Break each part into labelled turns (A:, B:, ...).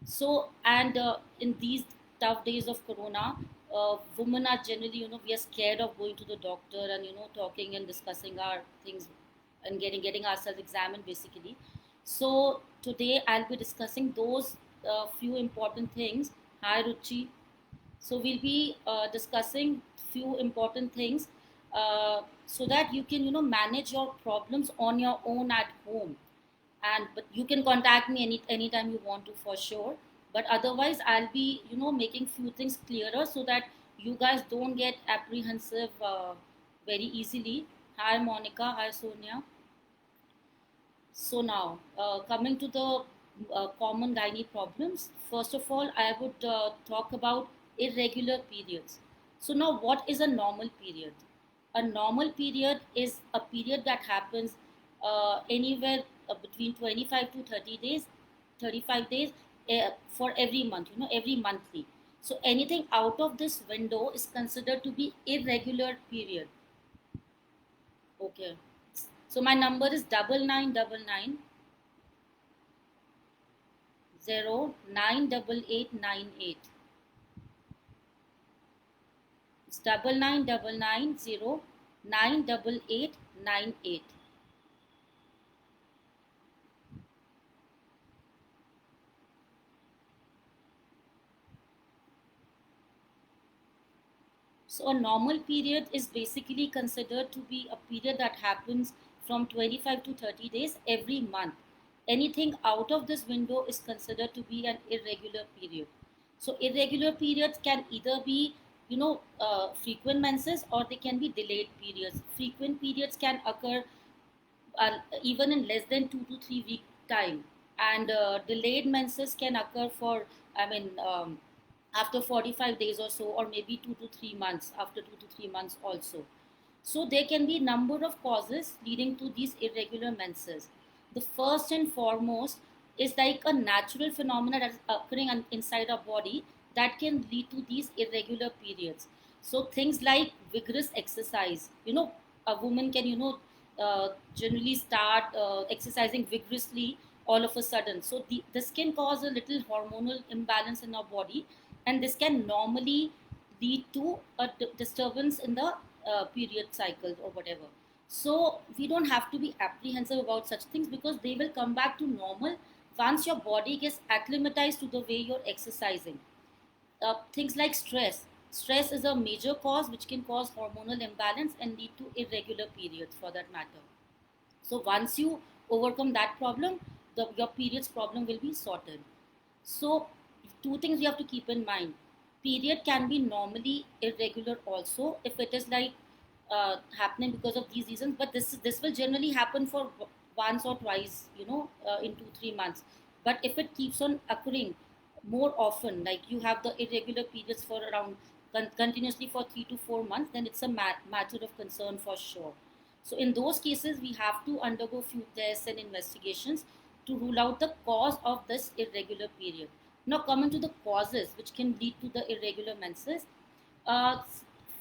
A: So, and in these tough days of corona, women are generally, we are scared of going to the doctor and talking and discussing our things and getting ourselves examined basically. So today I'll be discussing those few important things. Hi Ruchi. So we'll be discussing few important things so that you can manage your problems on your own at home. And but you can contact me anytime you want to, for sure. But otherwise I'll be making few things clearer so that you guys don't get apprehensive very easily. Hi Monica, hi Sonia. So now, coming to the common gynae problems, first of all, I would talk about irregular periods. So now, what is a normal period? A normal period is a period that happens anywhere between 25 to 30 days, 35 days for every month, every monthly. So anything out of this window is considered to be irregular period. Okay. So my number is 9999 0 98898. It's 9999 0 98898. So a normal period is basically considered to be a period that happens from 25 to 30 days every month. Anything out of this window is considered to be an irregular period. So irregular periods can either be, frequent menses, or they can be delayed periods. Frequent periods can occur even in less than 2 to 3 week time, and delayed menses can occur for, I mean, after 45 days or so, or maybe 2 to 3 months, after 2 to 3 months also. So there can be number of causes leading to these irregular menses. The first and foremost is like a natural phenomena that is occurring inside our body that can lead to these irregular periods. So things like vigorous exercise, a woman can generally start exercising vigorously all of a sudden. So this can cause a little hormonal imbalance in our body, and this can normally lead to a disturbance in the period cycles or whatever. So we don't have to be apprehensive about such things because they will come back to normal once your body gets acclimatized to the way you're exercising. Things like stress. Stress is a major cause which can cause hormonal imbalance and lead to irregular periods for that matter. So once you overcome that problem, your periods problem will be sorted. So two things you have to keep in mind. Period can be normally irregular also if it is like happening because of these reasons, but this will generally happen for once or twice, in 2 3 months. But if it keeps on occurring more often, like you have the irregular periods for around continuously for 3 to 4 months, then it's a matter of concern for sure. So in those cases, we have to undergo few tests and investigations to rule out the cause of this irregular period. Now coming to the causes which can lead to the irregular menses, uh,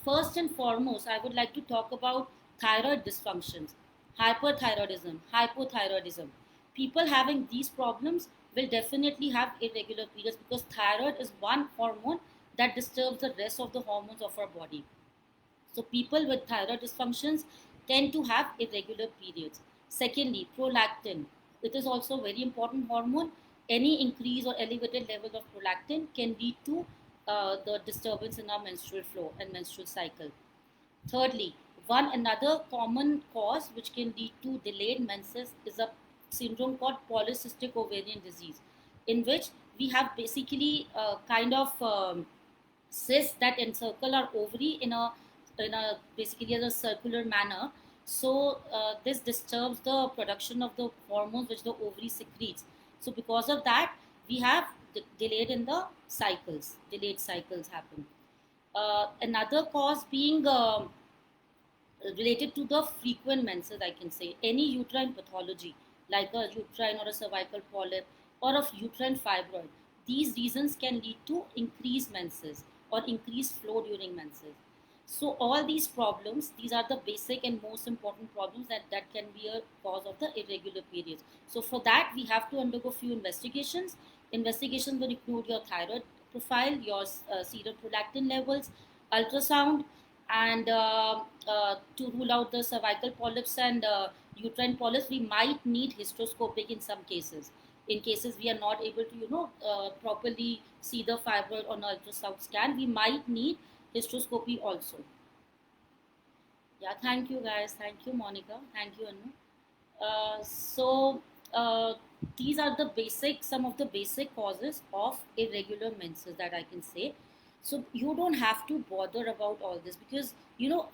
A: first and foremost, I would like to talk about thyroid dysfunctions, hyperthyroidism, hypothyroidism. People having these problems will definitely have irregular periods because thyroid is one hormone that disturbs the rest of the hormones of our body. So people with thyroid dysfunctions tend to have irregular periods. Secondly, prolactin. It is also a very important hormone. Any increase or elevated level of prolactin can lead to the disturbance in our menstrual flow and menstrual cycle. Thirdly, one another common cause which can lead to delayed menses is a syndrome called polycystic ovarian disease, in which we have basically kind of cysts that encircle our ovary in a basically as a circular manner. So this disturbs the production of the hormones which the ovary secretes. So because of that, we have delayed in the cycles. Delayed cycles happen. Another cause being related to the frequent menses, I can say any uterine pathology like a uterine or a cervical polyp or of uterine fibroid. These reasons can lead to increased menses or increased flow during menses. So all these problems, these are the basic and most important problems that can be a cause of the irregular periods. So for that, we have to undergo few investigations Investigations will include your thyroid profile, your serum prolactin levels, ultrasound, and to rule out the cervical polyps and uterine polyps, we might need hysteroscopic in some cases. In cases we are not able to, properly see the fibroid on ultrasound scan, we might need hysteroscopy also. Yeah, thank you guys. Thank you, Monica. Thank you, Anu. So these are the basic, some of the basic causes of irregular menses that I can say. So you don't have to bother about all this, because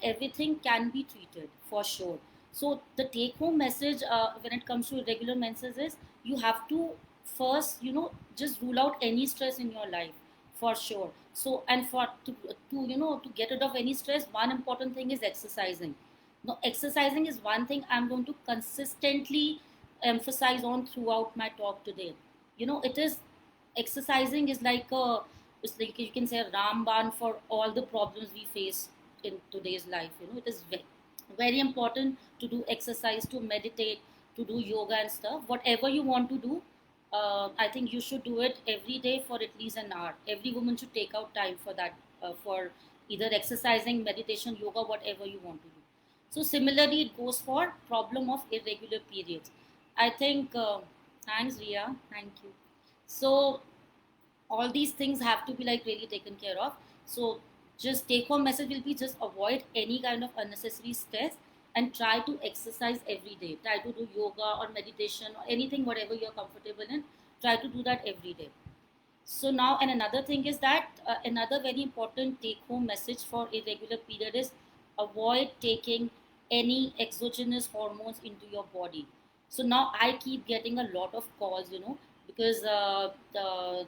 A: everything can be treated for sure. So the take home message when it comes to irregular menses is, you have to first, just rule out any stress in your life for sure. So, and for to get rid of any stress, one important thing is exercising. Now, exercising is one thing I'm going to consistently emphasize on throughout my talk today. It is, exercising is like a, it's like you can say a ramban for all the problems we face in today's life. It is very important to do exercise, to meditate, to do yoga and stuff. Whatever you want to do, I think you should do it every day for at least an hour. Every woman should take out time for that, for either exercising, meditation, yoga, whatever you want to do. So similarly, it goes for problem of irregular periods. I think, thanks Ria, thank you. So all these things have to be like really taken care of. So just take home message will be, just avoid any kind of unnecessary stress and try to exercise every day. Try to do yoga or meditation or anything, whatever you're comfortable in. Try to do that every day. So now, and another thing is that another very important take home message for irregular period is, avoid taking any exogenous hormones into your body. So now I keep getting a lot of calls, because the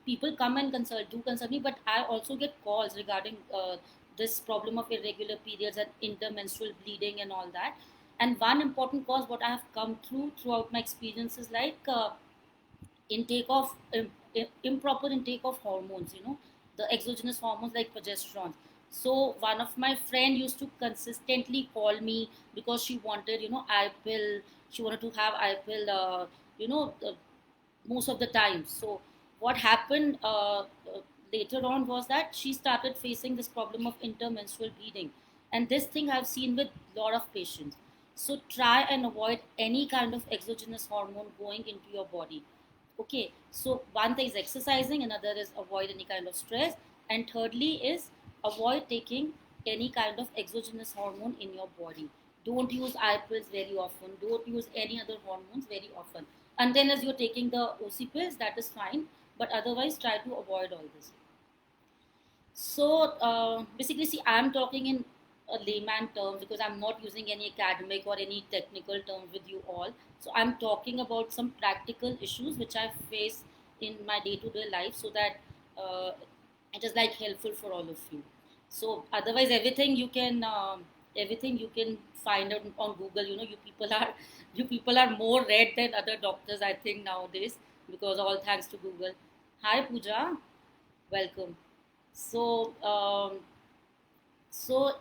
A: people come and consult me, but I also get calls regarding this problem of irregular periods and intermenstrual bleeding and all that. And one important cause what I have come through throughout my experiences, like intake of improper intake of hormones, the exogenous hormones like progesterone. So one of my friend used to consistently call me because she wanted, eye pill. She wanted to have eye pill, most of the time. So what happened later on was that she started facing this problem of intermenstrual bleeding, and this thing I've seen with a lot of patients. So try and avoid any kind of exogenous hormone going into your body. Okay, so one thing is exercising, another is avoid any kind of stress, and thirdly is avoid taking any kind of exogenous hormone in your body. Don't use eye pills very often, don't use any other hormones very often. And then as you're taking the OC pills, that is fine, but otherwise try to avoid all this. So basically, see, I'm talking in a layman terms because I'm not using any academic or any technical terms with you all. So I'm talking about some practical issues which I face in my day-to-day life, so that it is like helpful for all of you. So otherwise, everything you can find out on Google. You people are more read than other doctors, I think, nowadays, because all thanks to Google. Hi Pooja, welcome. So so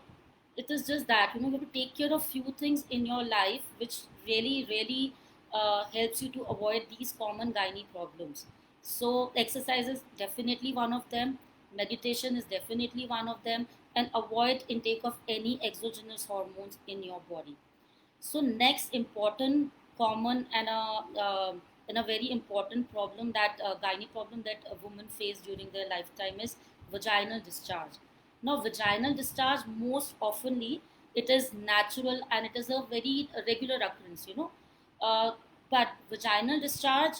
A: it is just that, you have to take care of few things in your life which really really helps you to avoid these common gynae problems. So exercise is definitely one of them, meditation is definitely one of them, and avoid intake of any exogenous hormones in your body. So next important common and a very important problem that gynae problem that a woman face during their lifetime is vaginal discharge. Now vaginal discharge, most oftenly it is natural and it is a very regular occurrence, uh, but vaginal discharge,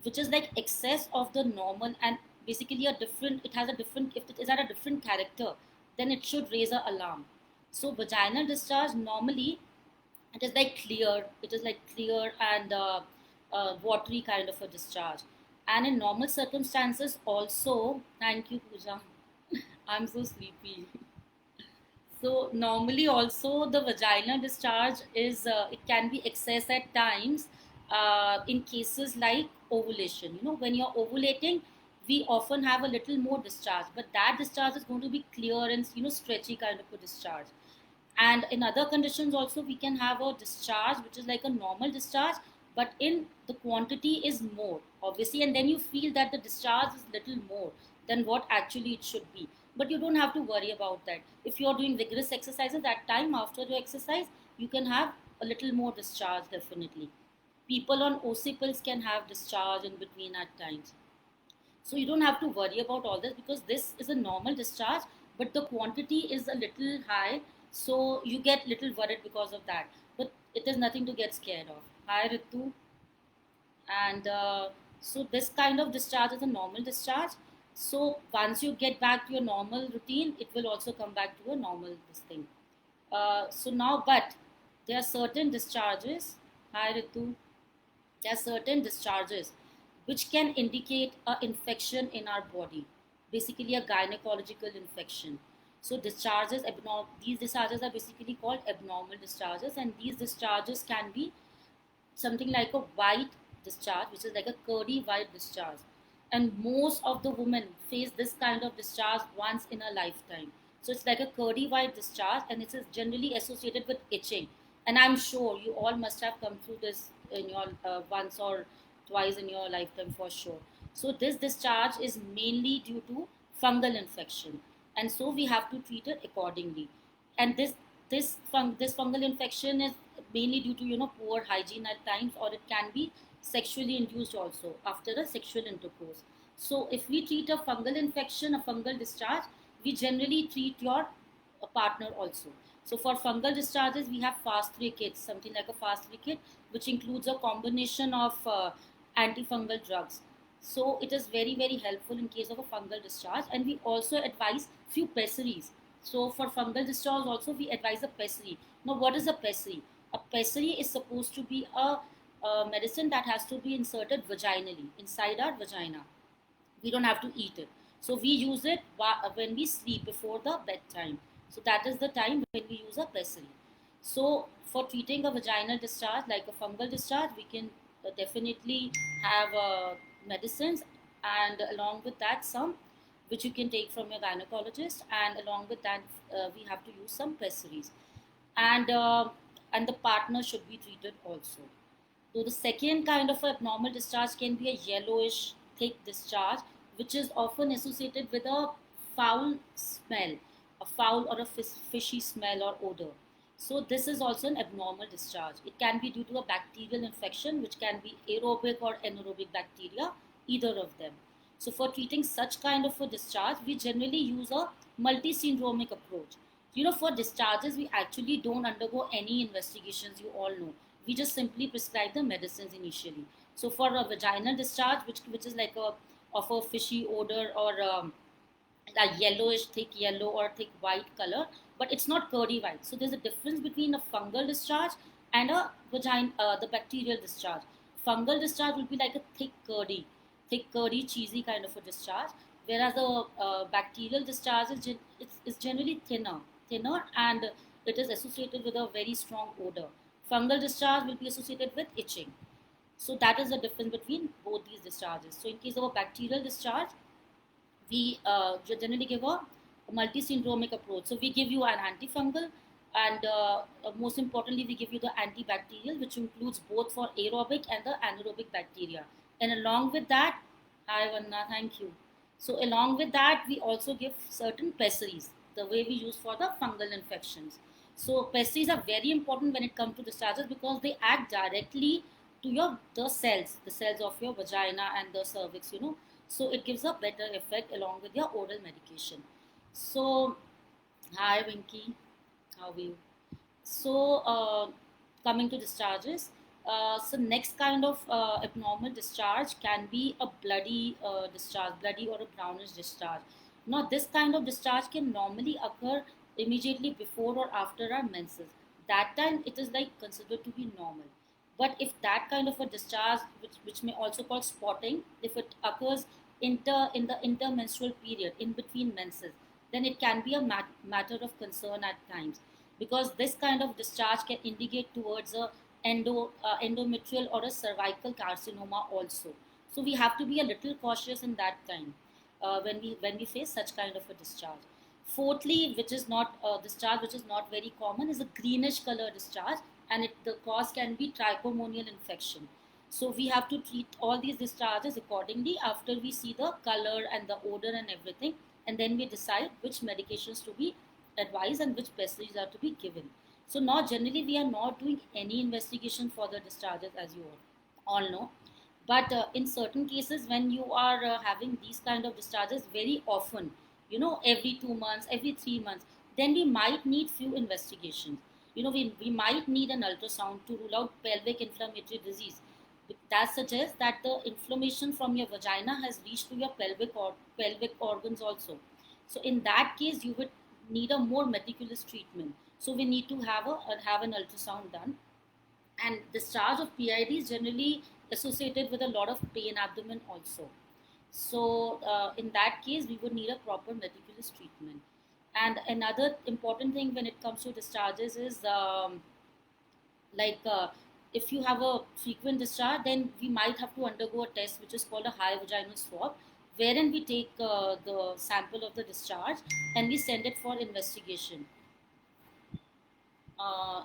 A: which is like excess of the normal and basically a different, it has a different, if it is at a different character, then it should raise an alarm. So vaginal discharge normally, it is like clear and watery kind of a discharge. And in normal circumstances also, thank you Pooja, I'm so sleepy. So normally also the vaginal discharge is, it can be excess at times in cases like ovulation. When you're ovulating, we often have a little more discharge, but that discharge is going to be clear and stretchy kind of a discharge. And in other conditions also we can have a discharge which is like a normal discharge, but in the quantity is more obviously, and then you feel that the discharge is little more than what actually it should be. But you don't have to worry about that. If you're doing vigorous exercises, that time after your exercise you can have a little more discharge. Definitely people on occipils can have discharge in between at times. So you don't have to worry about all this, because this is a normal discharge, but the quantity is a little high, so you get little worried because of that. But it is nothing to get scared of. Hi Ritu. And so this kind of discharge is a normal discharge. So once you get back to your normal routine, it will also come back to a normal this thing. So now, but there are certain discharges. Hi Ritu. There are certain discharges which can indicate an infection in our body, basically a gynecological infection. So discharges, these discharges are basically called abnormal discharges, and these discharges can be something like a white discharge, which is like a curdy white discharge. And most of the women face this kind of discharge once in a lifetime. So it's like a curdy white discharge, and it is generally associated with itching. And I'm sure you all must have come through this in your once or twice in your lifetime for sure. So this discharge is mainly due to fungal infection, and so we have to treat it accordingly. And this fungal infection is mainly due to poor hygiene at times, or it can be sexually induced also after a sexual intercourse. So if we treat a fungal infection, a fungal discharge, we generally treat your partner also. So for fungal discharges, we have fast 3 kits, something like a fast 3 kit, which includes a combination of antifungal drugs. So it is very, very helpful in case of a fungal discharge. And we also advise few pessaries. So for fungal discharge also, we advise a pessary. Now what is a pessary? A pessary is supposed to be a medicine that has to be inserted vaginally, inside our vagina. We don't have to eat it. So we use it when we sleep before the bedtime. So that is the time when we use a pessary. So for treating a vaginal discharge, like a fungal discharge, we can definitely have medicines, and along with that some which you can take from your gynecologist, and along with that we have to use some pessaries. And uh, and the partner should be treated also. So the second kind of abnormal discharge can be a yellowish thick discharge, which is often associated with a foul smell, a foul or a fishy smell or odor. So this is also an abnormal discharge. It can be due to a bacterial infection, which can be aerobic or anaerobic bacteria, either of them. So for treating such kind of a discharge, we generally use a multi-syndromic approach. For discharges, we actually don't undergo any investigations, you all know. We just simply prescribe the medicines initially. So for a vaginal discharge, which is like of a fishy odor, or a yellowish, thick yellow or thick white color, but it's not curdy white. So there's a difference between a fungal discharge and the bacterial discharge. Fungal discharge will be like a thick curdy, cheesy kind of a discharge, whereas a bacterial discharge is generally thinner, and it is associated with a very strong odor. Fungal discharge will be associated with itching. So that is the difference between both these discharges. So in case of a bacterial discharge, we generally give a multi-syndromic approach. So we give you an antifungal, and most importantly, we give you the antibacterial, which includes both for aerobic and the anaerobic bacteria. And along with that, hi Vanna, thank you. So along with that, we also give certain pessaries, the way we use for the fungal infections. So pessaries are very important when it comes to discharges, because they act directly to the cells of your vagina and the cervix, so it gives a better effect along with your oral medication. So hi Winky, how are you? So coming to discharges, so next kind of abnormal discharge can be a bloody discharge, bloody or a brownish discharge. Now this kind of discharge can normally occur immediately before or after our menses. That time it is like considered to be normal. But if that kind of a discharge, which may also call spotting, if it occurs in the intermenstrual period in between menses, then it can be a matter of concern at times, because this kind of discharge can indicate towards a endometrial or a cervical carcinoma also. So we have to be a little cautious in that time when we face such kind of a discharge. Fourthly, which is not discharge, which is not very common, is a greenish color discharge, and the cause can be trichomonial infection. So we have to treat all these discharges accordingly after we see the color and the odor and everything, and then we decide which medications to be advised and which pessages are to be given. So now generally we are not doing any investigation for the discharges, as you all know. But in certain cases, when you are having these kind of discharges very often, every 2 months, every 3 months, then we might need few investigations. We might need an ultrasound to rule out pelvic inflammatory disease. That suggests that the inflammation from your vagina has reached to your pelvic organs also. So in that case, you would need a more meticulous treatment. So we need to have an ultrasound done. And discharge of PID is generally associated with a lot of pain abdomen also. So in that case, we would need a proper meticulous treatment. And another important thing when it comes to discharges is like if you have a frequent discharge, then we might have to undergo a test which is called a high vaginal swab, wherein we take the sample of the discharge and we send it for investigation.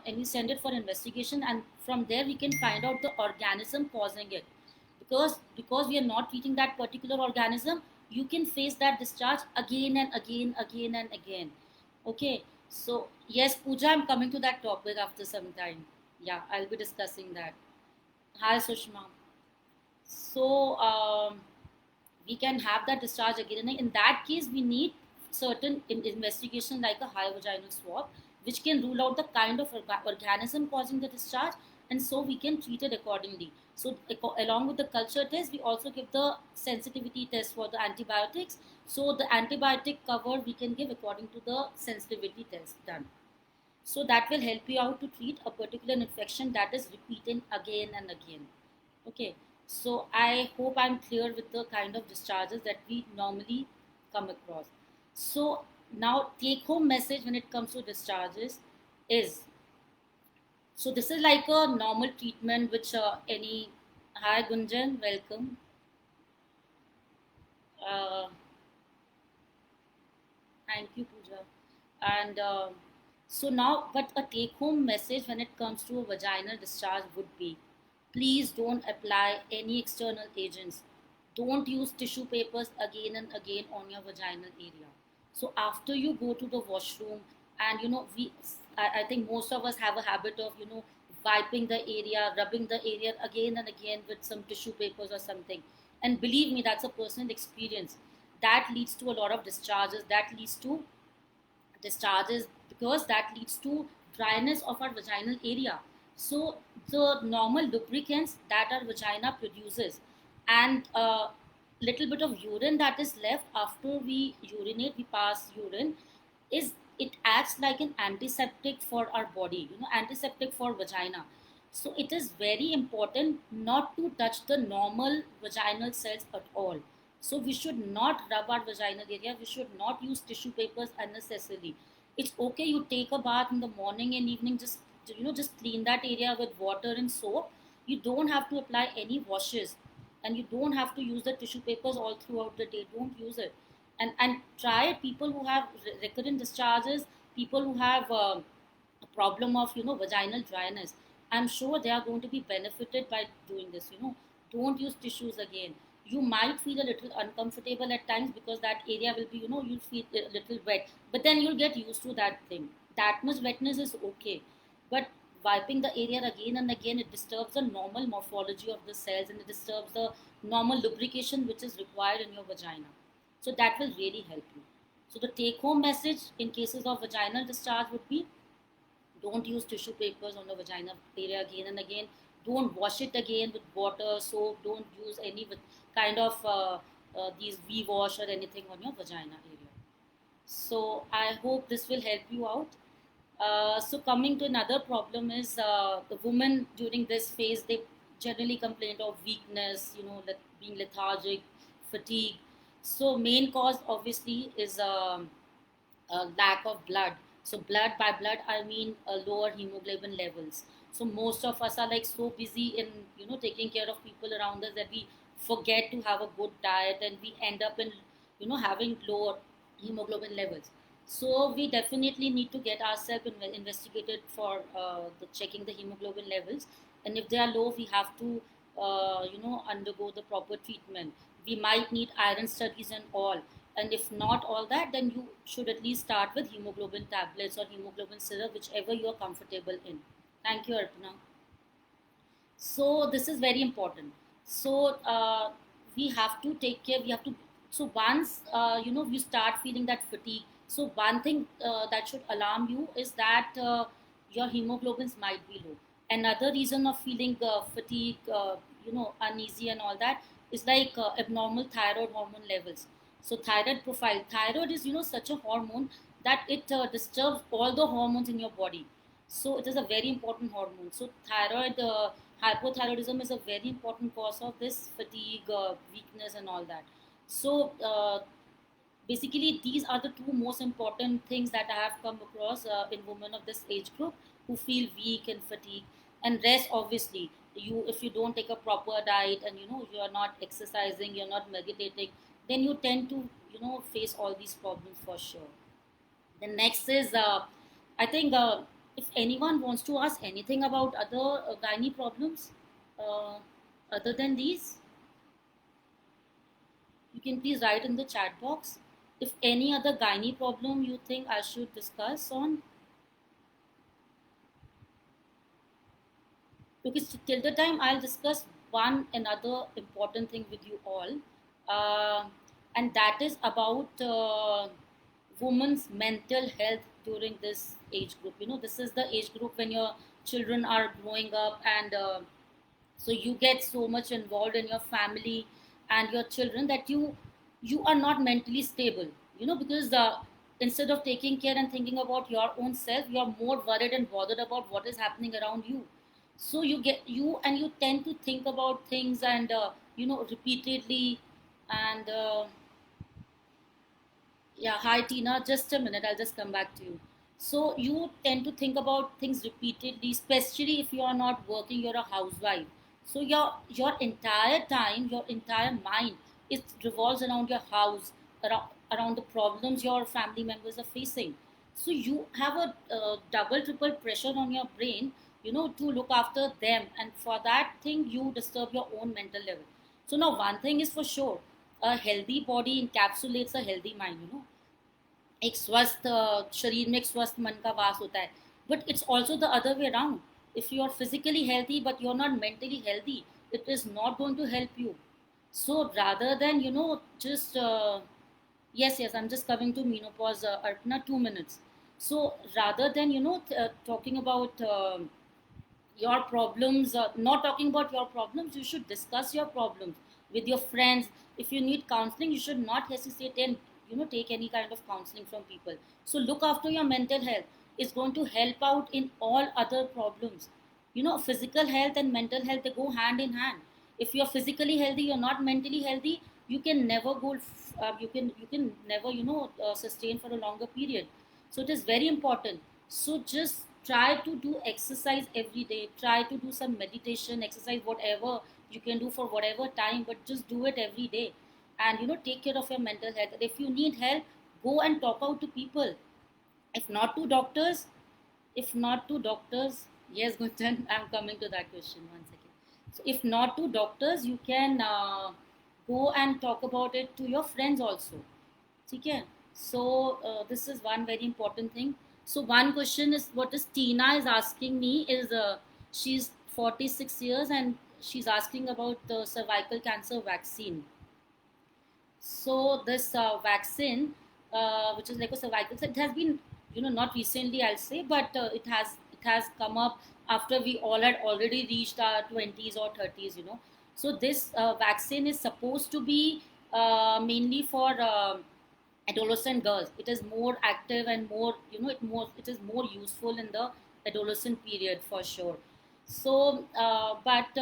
A: And we send it for investigation, and from there we can find out the organism causing it. Because we are not treating that particular organism, you can face that discharge again and again, again and again. Okay, so yes, Pooja, I'm coming to that topic after some time. Yeah, I'll be discussing that. Hi, Sushma. So we can have that discharge again, and in that case we need certain investigation like a high vaginal swab, which can rule out the kind of organism causing the discharge, and so we can treat it accordingly. So along with the culture test, we also give the sensitivity test for the antibiotics. So the antibiotic cover we can give according to the sensitivity test done. So that will help you out to treat a particular infection that is repeating again and again. Okay, so I hope I'm clear with the kind of discharges that we normally come across. So now, take home message when it comes to discharges is, so this is like a normal treatment which any. Hi Gunjan, welcome. Uh, Thank you, Pooja. And so now, but a take home message when it comes to a vaginal discharge would be, please don't apply any external agents. Don't use tissue papers again and again on your vaginal area. So after you go to the washroom, and I think most of us have a habit of, wiping the area, rubbing the area again and again with some tissue papers or something. And believe me, that's a personal experience. That leads to a lot of discharges because that leads to dryness of our vaginal area. So the normal lubricants that our vagina produces, and a little bit of urine that is left after we urinate, we pass urine, is it acts like an antiseptic for our body, antiseptic for vagina. So it is very important not to touch the normal vaginal cells at all. So we should not rub our vaginal area, we should not use tissue papers unnecessarily. It's okay, you take a bath in the morning and evening, just clean that area with water and soap. You don't have to apply any washes, and you don't have to use the tissue papers all throughout the day. Don't use it. And try people who have recurrent discharges, people who have a problem of vaginal dryness. I'm sure they are going to be benefited by doing this. Don't use tissues again. You might feel a little uncomfortable at times because that area will be, you'll feel a little wet, but then you'll get used to that thing. That much wetness is okay, but wiping the area again and again, it disturbs the normal morphology of the cells, and it disturbs the normal lubrication which is required in your vagina. So that will really help you. So the take home message in cases of vaginal discharge would be, don't use tissue papers on the vagina area again and again. Don't wash it again with water, soap. Don't use any with kind of these V wash or anything on your vagina area. So I hope this will help you out. So coming to another problem is the women during this phase, they generally complain of weakness, being lethargic, fatigue. So main cause obviously is lack of blood. So blood, by blood I mean lower hemoglobin levels. So most of us are like so busy in taking care of people around us that we forget to have a good diet, and we end up in having lower hemoglobin levels. So we definitely need to get ourselves investigated for the checking the hemoglobin levels, and if they are low, we have to undergo the proper treatment. We might need iron studies and all. And if not all that, then you should at least start with hemoglobin tablets or hemoglobin syrup, whichever you are comfortable in. Thank you, Arpana. So this is very important. So we have to take care. We have to. So once you start feeling that fatigue. So one thing that should alarm you is that your hemoglobins might be low. Another reason of feeling fatigue, uneasy and all that is like abnormal thyroid hormone levels. So thyroid profile. Thyroid is such a hormone that it disturbs all the hormones in your body. So it is a very important hormone. So thyroid. Hypothyroidism is a very important cause of this fatigue, weakness, and all that. So basically, these are the two most important things that I have come across in women of this age group who feel weak and fatigue. And rest, obviously, if you don't take a proper diet and you are not exercising, you're not meditating, then you tend to face all these problems for sure. The next is, I think, if anyone wants to ask anything about other gynae problems, uh, other than these, you can please write in the chat box. If any other gynae problem you think I should discuss on, because till the time I'll discuss one another important thing with you all, uh, and that is about women's mental health during this age group. This is the age group when your children are growing up, and so you get so much involved in your family and your children that you are not mentally stable. Because instead of taking care and thinking about your own self, you're more worried and bothered about what is happening around you. So you tend to think about things and repeatedly. And yeah, hi Tina. Just a minute, I'll just come back to you. So you tend to think about things repeatedly, especially if you are not working, you're a housewife. So your entire time, your entire mind, it revolves around your house, around the problems your family members are facing. So you have a double, triple pressure on your brain, to look after them, and for that thing you disturb your own mental level. So now one thing is for sure, a healthy body encapsulates a healthy mind. एक स्वस्थ शरीर में एक स्वस्थ मन का वास होता है. But it's also the other way around. If you are physically healthy but you're not mentally healthy, it is not going to help you. So rather than just yes, I'm just coming to menopause, Arpana, 2 minutes. So rather than talking about your problems, not talking about your problems, you should discuss your problems with your friends. If you need counseling, you should not hesitate and take any kind of counseling from people. So look after your mental health. It's going to help out in all other problems. Physical health and mental health, they go hand in hand. If you're physically healthy, you're not mentally healthy, you can never you can never sustain for a longer period. So it is very important. So just try to do exercise every day, try to do some meditation, exercise, whatever you can do for whatever time, but just do it every day. And take care of your mental health. And if you need help, go and talk out to people. If not to doctors, yes, Gunjan, I'm coming to that question, 1 second. So if not to doctors, you can go and talk about it to your friends also. Okay. So this is one very important thing. So one question is, what is Tina is asking me is, she's 46 years and she's asking about the cervical cancer vaccine. So this vaccine, which is like a cervical, it has been, not recently, I'll say, but it has come up after we all had already reached our 20s or 30s. So this vaccine is supposed to be mainly for adolescent girls. It is more active and more, it is more useful in the adolescent period for sure. So but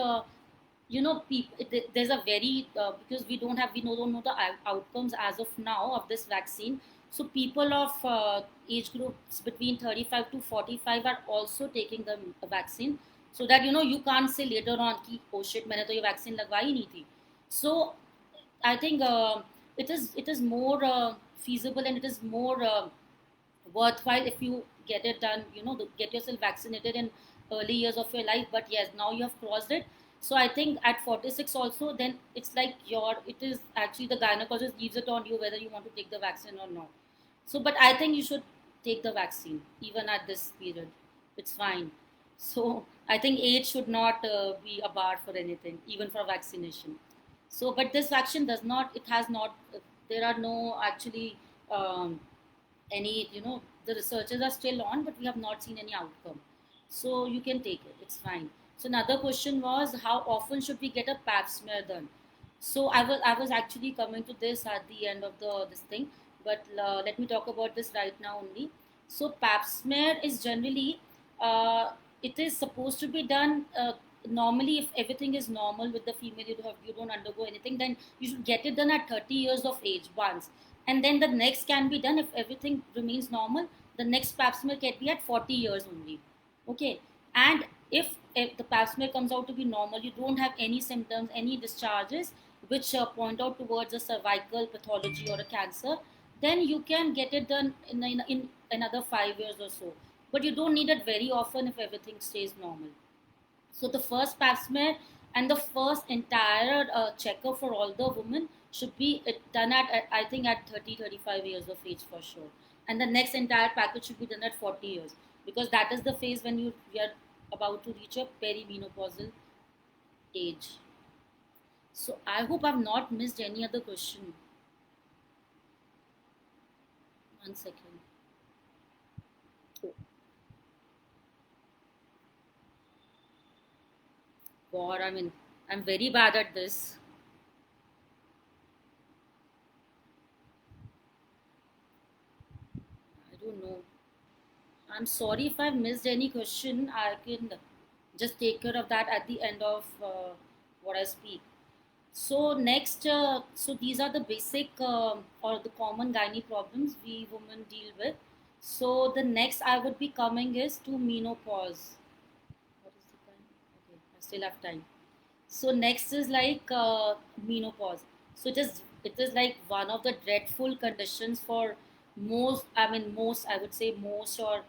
A: there's a very because we don't know the outcomes as of now of this vaccine. So people of age groups between 35 to 45 are also taking the vaccine, so that you can't say later on ki, oh shit, मैंने तो ये vaccine लगवाई नहीं थी. So I think it is more feasible, and it is more worthwhile if you get it done. Get yourself vaccinated in early years of your life. But yes, now you have crossed it. So I think at 46 also, then it's like it is actually the gynecologist gives it on you whether you want to take the vaccine or not. So, but I think you should take the vaccine even at this period. It's fine. So I think age should not be a bar for anything, even for vaccination. So, but this vaccine does not. It has not. There are no actually any. The researchers are still on, but we have not seen any outcome. So you can take it. It's fine. So another question was, how often should we get a Pap smear done? So I was actually coming to this at the end of the this thing, but let me talk about this right now only. So Pap smear is generally it is supposed to be done. Normally, if everything is normal with the female, you don't undergo anything, then you should get it done at 30 years of age once, and then the next can be done if everything remains normal. The next Pap smear can be at 40 years only. Okay, and if the Pap smear comes out to be normal, you don't have any symptoms, any discharges which point out towards a cervical pathology or a cancer, then you can get it done in another 5 years or so. But you don't need it very often if everything stays normal. So the first Pap smear and the first entire checkup for all the women should be done at I think at 30 35 years of age for sure. And the next entire package should be done at 40 years, because that is the phase when you are about to reach a perimenopausal age. So I hope I've not missed any other question. One second. Oh, God, I mean, I'm very bad at this. I don't know. I'm sorry if I've missed any question. I can just take care of that at the end of what I speak. So next, so these are the basic or the common gynae problems we women deal with. So the next I would be coming is to menopause. What is the time? Okay, I still have time. So next is like menopause. So it is like one of the dreadful conditions for most. I mean, most, I would say most, or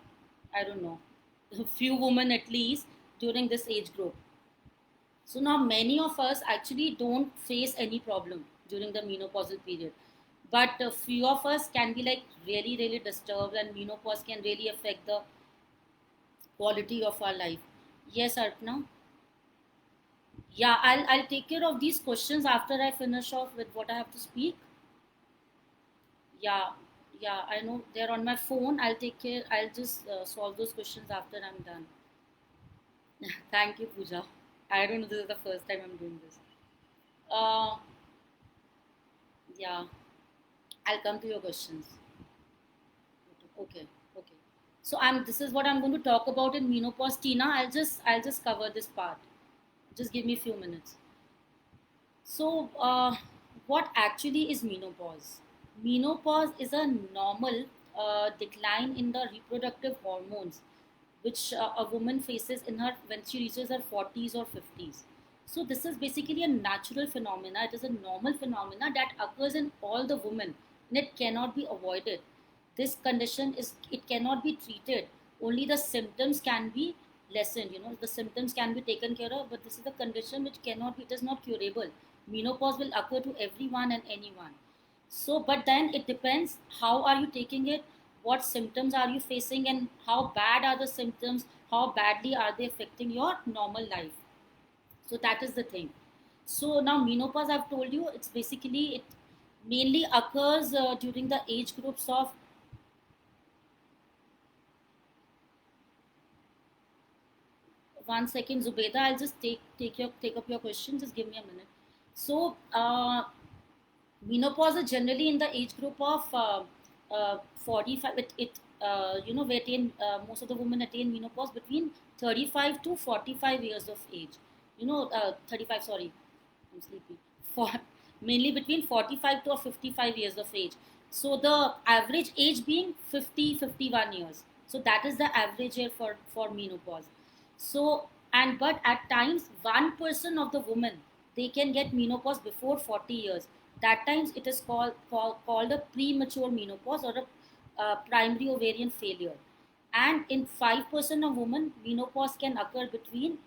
A: I don't know, few women at least during this age group. So now many of us actually don't face any problem during the menopausal period, but a few of us can be like really really disturbed, and menopause can really affect the quality of our life. Yes, Arpana. Yeah, I'll take care of these questions after I finish off with what I have to speak. Yeah, yeah, I know they're on my phone. I'll take care. I'll just solve those questions after I'm done. Thank you, Pooja. I don't know. This is the first time I'm doing this. Uh, yeah, I'll come to your questions. Okay, okay. So I'm. This is what I'm going to talk about in menopause, Tina. I'll just cover this part. Just give me a few minutes. So, what actually is menopause? Menopause is a normal decline in the reproductive hormones which a woman faces in her when she reaches her 40s or 50s. So this is basically a natural phenomena. It is a normal phenomena that occurs in all the women, and it cannot be avoided. This condition is, it cannot be treated. Only the symptoms can be lessened. The symptoms can be taken care of, but this is a condition which cannot be. It is not curable. Menopause will occur to everyone and anyone. So, but then it depends how are you taking it, what symptoms are you facing, and how bad are the symptoms, how badly are they affecting your normal life. So that is the thing. So now menopause, I've told you, it's basically, it mainly occurs during the age groups of, one second, Zubeda, I'll just take up your question. Just give me a minute. So menopause is generally in the age group of 45. We attain, most of the women attain menopause between 35 to 45 years of age. 35, sorry, I'm sleepy. For mainly between 45 to 55 years of age. So the average age being 50 51 years. So that is the average year for menopause. So, and but at times 1% of the women, they can get menopause before 40 years. That times it is called a premature menopause or a primary ovarian failure. And in 5% of women, menopause can occur between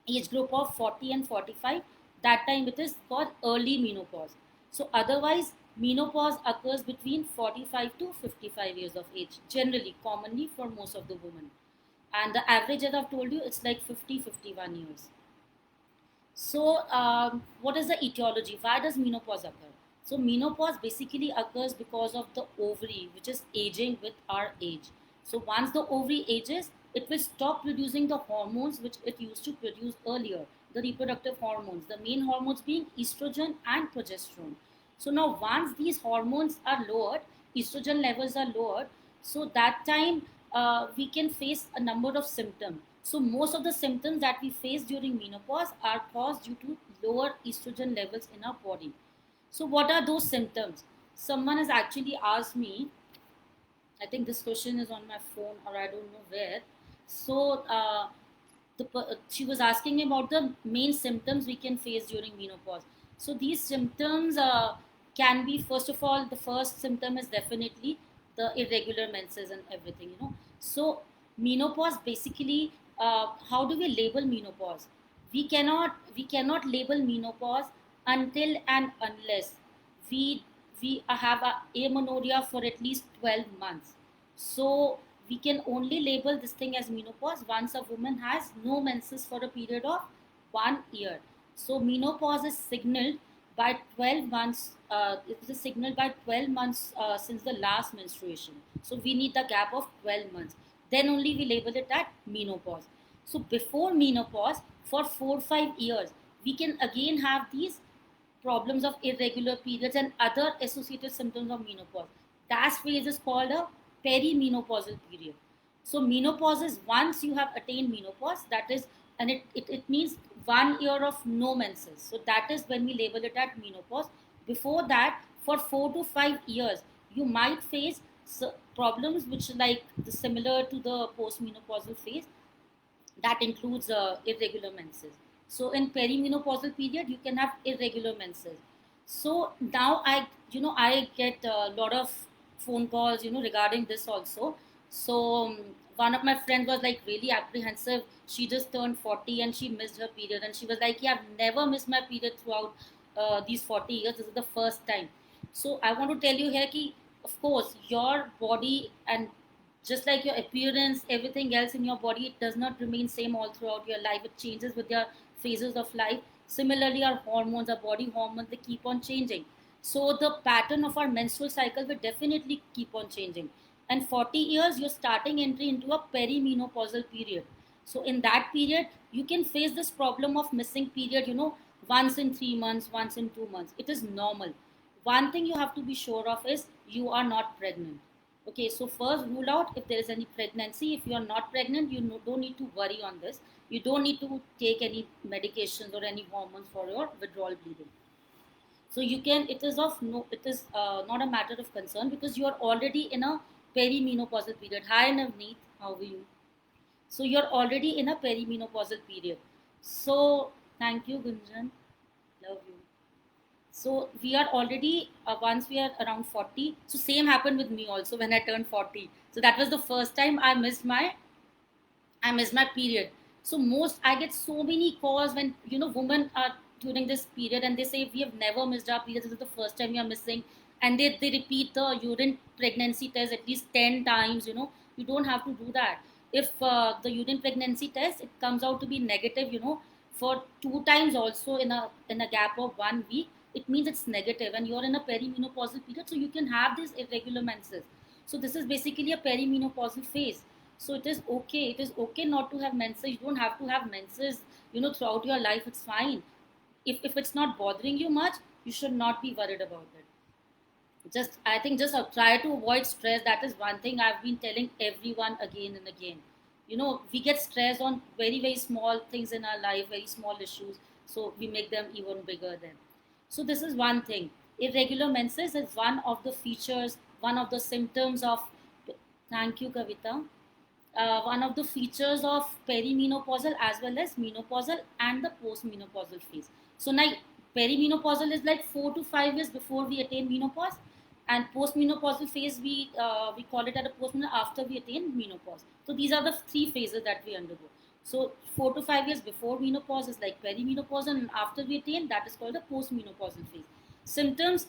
A: age group of 40 and 45, that time it is called early menopause. So otherwise, menopause occurs between 45 to 55 years of age, generally, commonly for most of the women. And the average, as I've told you, it's like 50, 51 years. So, what is the etiology? Why does menopause occur? So, menopause basically occurs because of the ovary, which is aging with our age. So, once the ovary ages, it will stop producing the hormones which it used to produce earlier, the reproductive hormones, the main hormones being estrogen and progesterone. So, now once these hormones are lowered, estrogen levels are lowered, so that time we can face a number of symptoms. So most of the symptoms that we face during menopause are caused due to lower estrogen levels in our body. So what are those symptoms? Someone has actually asked me, I think this question is on my phone or I don't know where. So she was asking about the main symptoms we can face during menopause. So these symptoms can be, first of all, the first symptom is definitely the irregular menses and everything, So menopause basically, how do we label menopause? We cannot label menopause until and unless we we have a amenorrhea for at least 12 months. So we can only label this thing as menopause once a woman has no menses for a period of 1 year. So menopause is signaled by 12 months. It is signaled by 12 months since the last menstruation. So we need the gap of 12 months. Then only we label it at menopause. So before menopause, for 4 5 years, we can again have these problems of irregular periods and other associated symptoms of menopause. That phase is called a perimenopausal period. So menopause is once you have attained menopause, that is, and it means 1 year of no menses. So that is when we label it at menopause. Before that, for 4 to 5 years, you might face problems which like similar to the postmenopausal phase, that includes irregular menses. So in perimenopausal period, you can have irregular menses. So now I get a lot of phone calls, regarding this also. So one of my friends was like really apprehensive. She just turned 40 and she missed her period, and she was like, "Yeah, I've never missed my period throughout these 40 years. This is the first time." So I want to tell you here, ki, of course, your body and just like your appearance, everything else in your body, it does not remain same all throughout your life. It changes with your phases of life. Similarly, our hormones, our body hormones, they keep on changing. So the pattern of our menstrual cycle will definitely keep on changing. And 40 years, you're starting entry into a perimenopausal period. So in that period, you can face this problem of missing period, once in 3 months, once in 2 months. It is normal. One thing you have to be sure of is you are not pregnant. Okay, so first rule out if there is any pregnancy. If you are not pregnant, you don't need to worry on this. You don't need to take any medications or any hormones for your withdrawal bleeding. So you can, it is of no, it is not a matter of concern because you are already in a perimenopausal period. Hi Navneet, how are you? So you're already in a perimenopausal period. So thank you, Gunjan. Love you. So we are already once we are around 40. So same happened with me also when I turned 40. So that was the first time I missed my period. So most I get so many calls when women are during this period and they say we have never missed our period. This is the first time we are missing, and they repeat the urine pregnancy test at least 10 times. You don't have to do that. If the urine pregnancy test it comes out to be negative, for 2 times also in a gap of 1 week, it means it's negative, and you're in a perimenopausal period, so you can have these irregular menses. So this is basically a perimenopausal phase. So it is okay not to have menses. You don't have to have menses throughout your life. It's fine. If it's not bothering you much, you should not be worried about it. Just I think just try to avoid stress. That is one thing I've been telling everyone again and again. We get stressed on very very small things in our life, very small issues, so we make them even bigger then. So this is one thing. Irregular menses is one of the features, one of the symptoms of, thank you Kavita, one of the features of perimenopausal as well as menopausal and the postmenopausal phase. So now perimenopausal is like 4 to 5 years before we attain menopause, and postmenopausal phase we call it at a postmenopausal after we attain menopause. So these are the three phases that we undergo. So 4 to 5 years before menopause is like perimenopause, and after we attain, that is called the postmenopausal phase. Symptoms: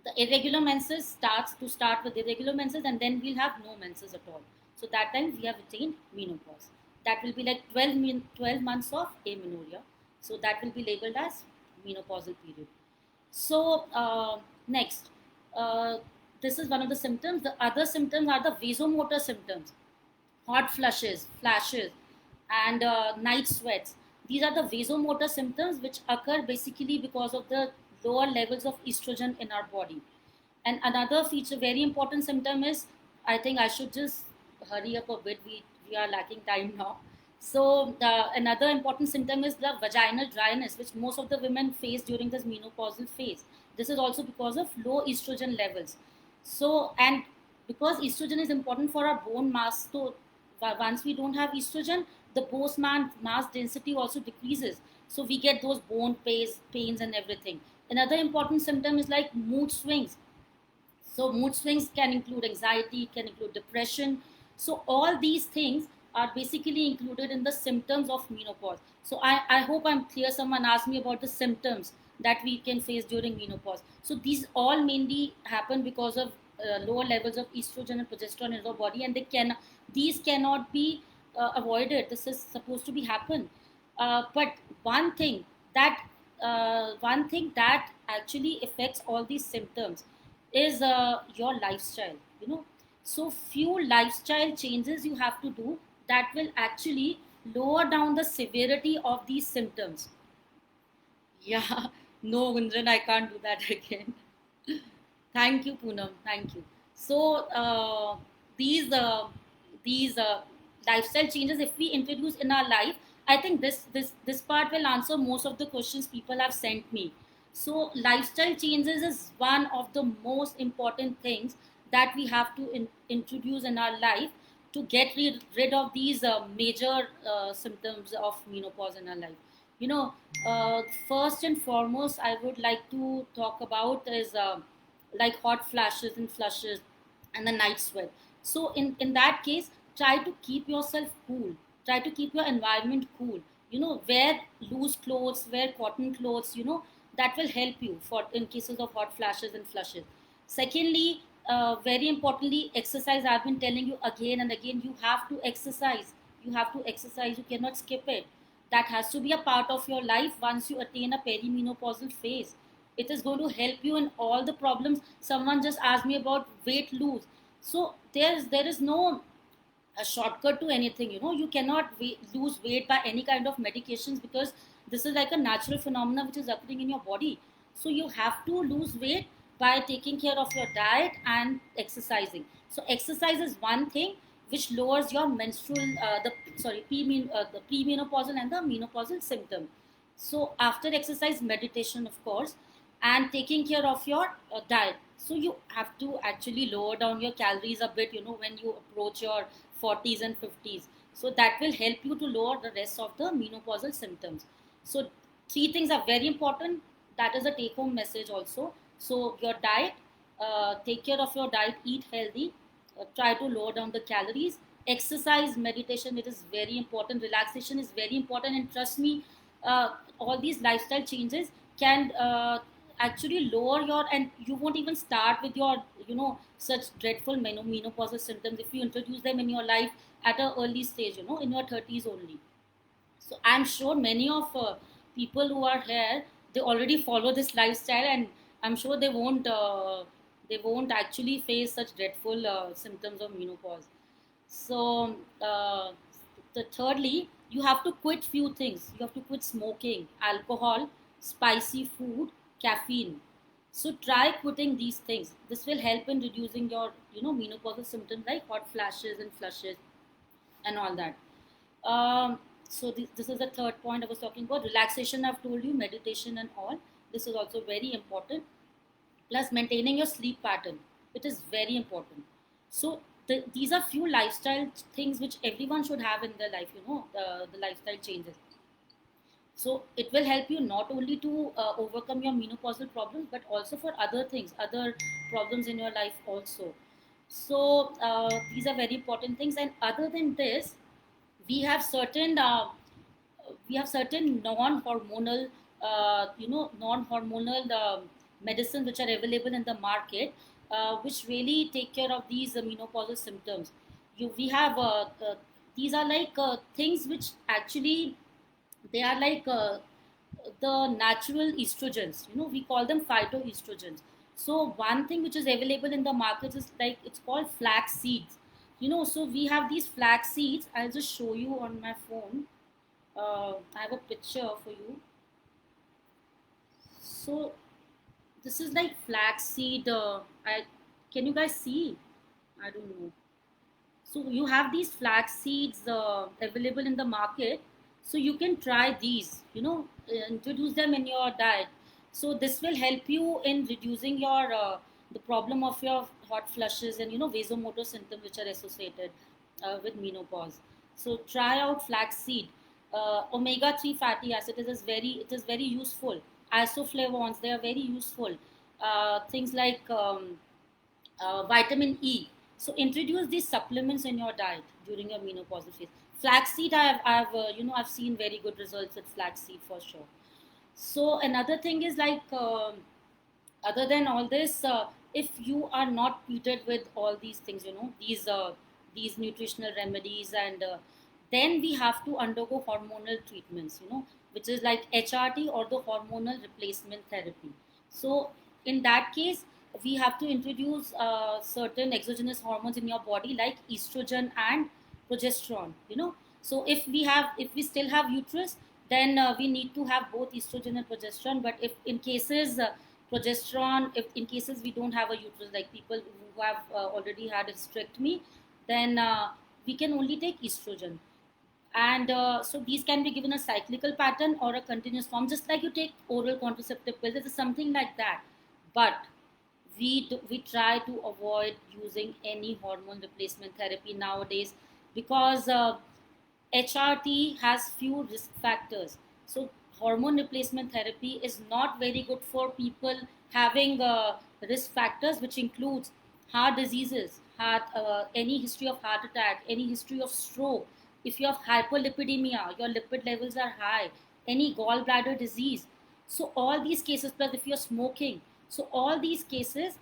A: the irregular menses start with irregular menses, and then we'll have no menses at all. So that time we have attained menopause. That will be like 12 months of amenorrhea. So that will be labeled as menopausal period. So next, uh, this is one of the symptoms. The other symptoms are the vasomotor symptoms: hot flashes, and night sweats. These are the vasomotor symptoms which occur basically because of the lower levels of estrogen in our body. And another feature, very important symptom is, I think I should just hurry up a bit. We are lacking time now. So another important symptom is the vaginal dryness, which most of the women face during this menopausal phase. This is also because of low estrogen levels. So, and because estrogen is important for our bone mass, so once we don't have estrogen, the bone mass density also decreases. So we get those bone pains and everything. Another important symptom is like mood swings. So mood swings can include anxiety, can include depression. So all these things are basically included in the symptoms of menopause. So I hope I'm clear. Someone asked me about the symptoms that we can face during menopause. So these all mainly happen because of lower levels of estrogen and progesterone in our body, and these cannot be avoided. This is supposed to be happen. But one thing that one thing that actually affects all these symptoms is your lifestyle. So few lifestyle changes you have to do that will actually lower down the severity of these symptoms. Yeah. No, Gunjan, I can't do that again. Thank you, Poonam. Thank you. So these these lifestyle changes, if we introduce in our life, I think this part will answer most of the questions people have sent me. So lifestyle changes is one of the most important things that we have to introduce in our life to get rid of these major symptoms of menopause in our life. You know, first and foremost, I would like to talk about is like hot flashes and flushes and the night sweat. So in that case, try to keep yourself cool. Try to keep your environment cool. Wear loose clothes, wear cotton clothes. That will help you for in cases of hot flashes and flushes. Secondly, very importantly, exercise. I've been telling you again and again, you have to exercise. You have to exercise. You cannot skip it. That has to be a part of your life once you attain a perimenopausal phase. It is going to help you in all the problems. Someone just asked me about weight lose. So there is no a shortcut to anything. You cannot lose weight by any kind of medications, because this is like a natural phenomena which is occurring in your body. So you have to lose weight by taking care of your diet and exercising. So exercise is one thing which lowers your menstrual the premenopausal and the menopausal symptom. So after exercise, meditation, of course, and taking care of your diet. So you have to actually lower down your calories a bit, when you approach your 40s and 50s. So that will help you to lower the rest of the menopausal symptoms. So three things are very important. That is a take home message also. So your diet, take care of your diet, eat healthy, try to lower down the calories, exercise, meditation, it is very important, relaxation is very important. And trust me, all these lifestyle changes can actually lower your, and you won't even start with your such dreadful menopausal symptoms if you introduce them in your life at an early stage, in your 30s only. So I'm sure many of people who are here, they already follow this lifestyle, and I'm sure they won't actually face such dreadful symptoms of menopause. So the thirdly, you have to quit few things. You have to quit smoking, alcohol, spicy food, caffeine. So try quitting these things. This will help in reducing your menopausal symptoms like hot flashes and flushes and all that. So this is the third point I was talking about. Relaxation, I've told you, meditation and all. This is also very important. Plus maintaining your sleep pattern. It is very important. So these are few lifestyle things which everyone should have in their life, the lifestyle changes. So it will help you not only to overcome your menopausal problems, but also for other things, other problems in your life also. So these are very important things. And other than this, we have certain non-hormonal non-hormonal medicines which are available in the market, which really take care of these menopausal symptoms. We have these are like things which actually they are like the natural estrogens. We call them phytoestrogens. So one thing which is available in the market is like it's called flax seeds. So we have these flax seeds. I'll just show you on my phone. I have a picture for you. So this is like flaxseed. I Can you guys see? I don't know. So you have these flax seeds available in the market. So you can try these. Introduce them in your diet. So this will help you in reducing your the problem of your hot flushes and vasomotor symptoms which are associated with menopause. So try out flaxseed. Omega 3 fatty acid is very useful. Isoflavones, they are very useful. Things like vitamin E. So introduce these supplements in your diet during your menopausal phase. Flaxseed, I've seen very good results with flaxseed for sure. So another thing is like other than all this, if you are not treated with all these things, these nutritional remedies, and then we have to undergo hormonal treatments, which is like HRT or the hormonal replacement therapy. So in that case, we have to introduce certain exogenous hormones in your body like estrogen and progesterone. So if we still have uterus, then we need to have both estrogen and progesterone. But if in cases progesterone, if in cases we don't have a uterus, like people who have already had a hysterectomy, then we can only take estrogen. And so these can be given a cyclical pattern or a continuous form, just like you take oral contraceptive pills. It is something like that. But we try to avoid using any hormone replacement therapy nowadays, because HRT has few risk factors. So hormone replacement therapy is not very good for people having risk factors, which includes heart diseases, any history of heart attack, any history of stroke. If you have hyperlipidemia, your lipid levels are high, any gallbladder disease. So all these cases, plus if you're smoking, so all these cases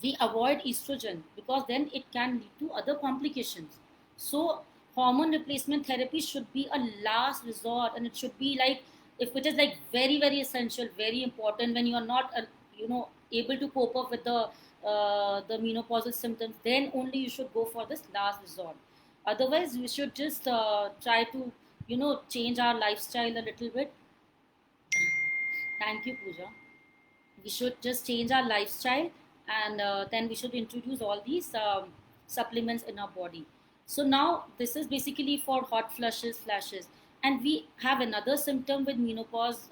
A: we avoid estrogen, because then it can lead to other complications. So hormone replacement therapy should be a last resort, and it should be like, if it is like very very essential, very important, when you are not able to cope up with the menopausal symptoms, then only you should go for this last resort. Otherwise we should just try to change our lifestyle a little bit. Thank you, Pooja. We should just change our lifestyle, and then we should introduce all these supplements in our body. So now this is basically for hot flashes. And we have another symptom with menopause,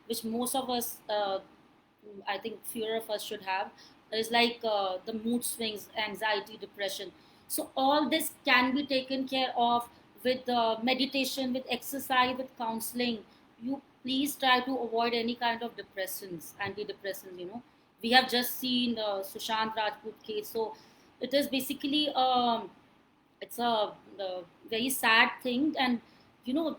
A: which most of us, I think fewer of us should have, is like the mood swings, anxiety, depression. So all this can be taken care of with meditation, with exercise, with counseling. You please try to avoid any kind of depressants, antidepressants. We have just seen the Sushant Rajput case. So it is basically it's a very sad thing. And you know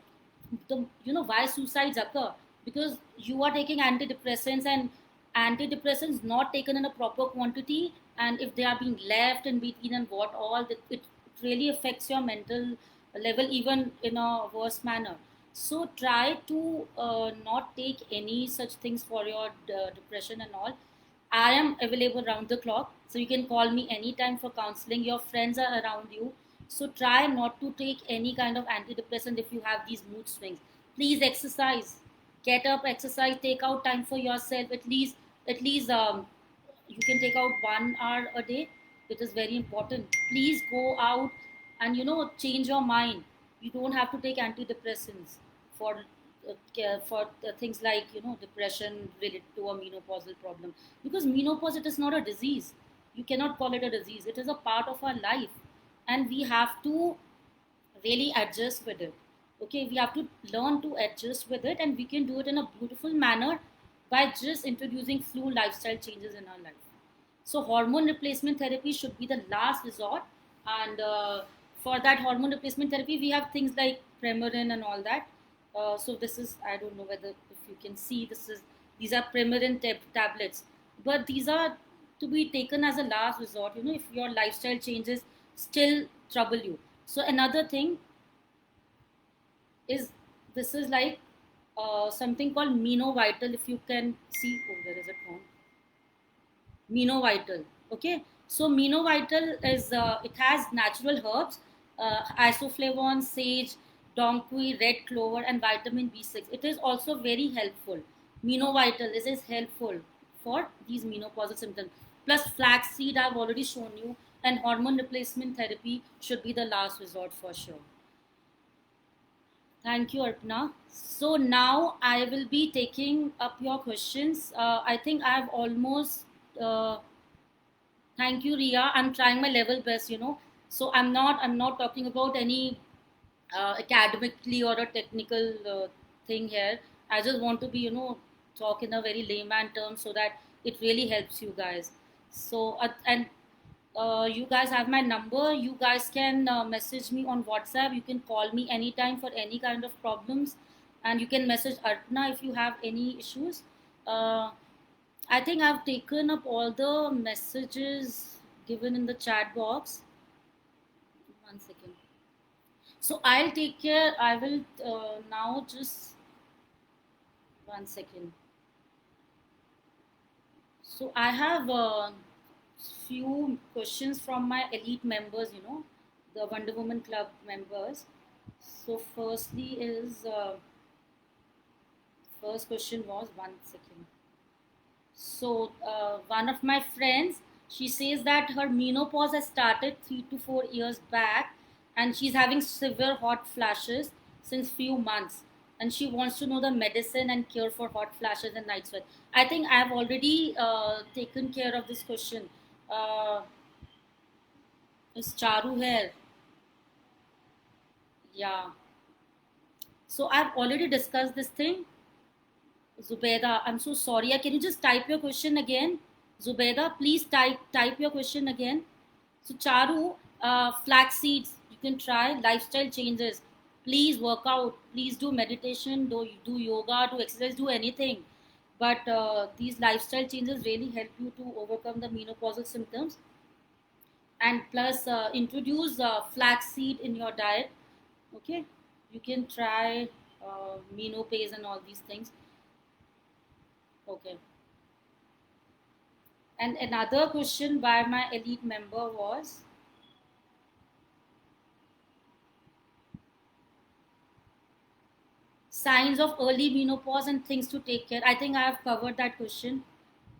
A: why suicides occur, because you are taking antidepressants, and antidepressants not taken in a proper quantity, and if they are being left in between and what all, it really affects your mental level even in a worse manner. So try to not take any such things for your depression and all. I am available round the clock, so you can call me anytime for counseling. Your friends are around you, so try not to take any kind of antidepressant if you have these mood swings. Please exercise, get up, exercise, take out time for yourself. At least you can take out 1 hour a day. It is very important. Please go out and change your mind. You don't have to take antidepressants for for things like depression related to a menopausal problem, because menopause, it is not a disease. You cannot call it a disease. It is a part of our life, and we have to really adjust with it. Okay, we have to learn to adjust with it, and we can do it in a beautiful manner by just introducing few lifestyle changes in our life. So hormone replacement therapy should be the last resort. And For that hormone replacement therapy, we have things like Premarin and all that. So this is, I don't know whether if you can see, this is, these are Premarin tablets, but these are to be taken as a last resort. You know, if your lifestyle changes still trouble you. So another thing is, this is like something called Mino Vital. If you can see, oh, there is a phone. Mino Vital. Okay, so Mino Vital is, it has natural herbs, isoflavone, sage, donqui, red clover, and vitamin B6. It is also very helpful. Mino Vital is helpful for these menopausal symptoms. Plus flaxseed, I've already shown you, and hormone replacement therapy should be the last resort for sure. Thank you, Arpana. So now I will be taking up your questions. I think I've almost uh, thank you, Ria. I'm trying my level best, you know. So I'm not talking about any academically or a technical thing here. I just want to be, you know, talk in a very layman term so that it really helps you guys. So and you guys have my number. You guys can message me on WhatsApp. You can call me anytime for any kind of problems, and you can message Artna if you have any issues. Uh, I think I've taken up all the messages given in the chat box. One second. So I'll take care. I will now just one second. So I have few questions from my elite members. You know, the Wonder Woman Club members. So firstly is first question was one second. So one of my friends, she says that her menopause has started 3 to 4 years back, and she's having severe hot flashes since few months, and she wants to know the medicine and cure for hot flashes and night sweat. I think I have already taken care of this question. Uh, is Charu here? Yeah. So I've already discussed this thing. Zubeda, I'm so sorry. Can you just type your question again? Zubeda, please type your question again. So Charu, flax seeds, you can try. Lifestyle changes. Please work out. Please do meditation. Do yoga. Do exercise. Do anything. But these lifestyle changes really help you to overcome the menopausal symptoms. And plus, introduce flaxseed in your diet. Okay, you can try menopause and all these things. Okay. And another question by my elite member was, signs of early menopause and things to take care. I think I have covered that question.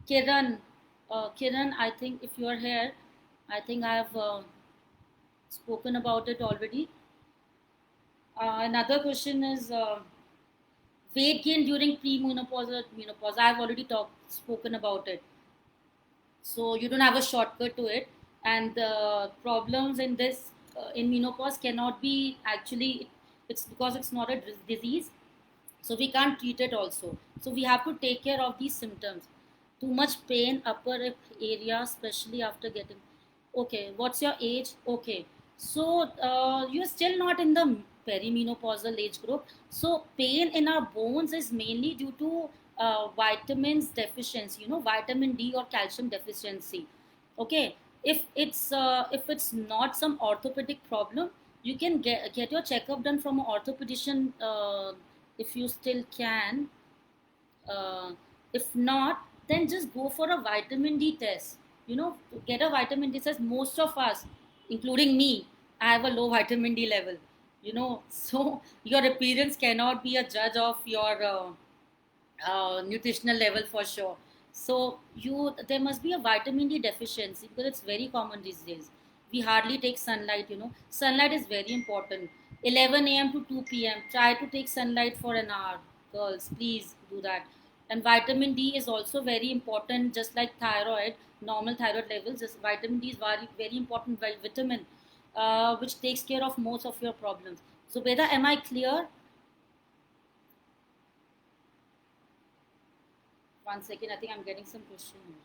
A: Kiran, Kiran, I think if you are here, I think I have spoken about it already. Another question is weight gain during pre-menopause or menopause. I have already spoken about it. So you don't have a shortcut to it, and the problems in this in menopause cannot be actually. It's because it's not a disease, so we can't treat it also. So we have to take care of these symptoms. Too much pain upper hip area, especially after getting. Okay, what's your age? Okay, so you're still not in the perimenopausal age group. So pain in our bones is mainly due to vitamins deficiency, you know, vitamin D or calcium deficiency. Okay, if it's not some orthopedic problem, you can get your checkup done from an orthopedician, if you still can. uh, if not, then just go for a vitamin D test. You know, get a vitamin D test. Most of us, including me, I have a low vitamin D level. You know, so your appearance cannot be a judge of your nutritional level for sure. So there must be a vitamin D deficiency because it's very common these days. We hardly take sunlight. You know, sunlight is very important. 11 a.m. to 2 p.m. Try to take sunlight for an hour, girls. Please do that. And vitamin D is also very important, just like thyroid, normal thyroid levels. Just vitamin D is very important vitamin, which takes care of most of your problems. So, Beda, am I clear? One second, I think I'm getting some question here.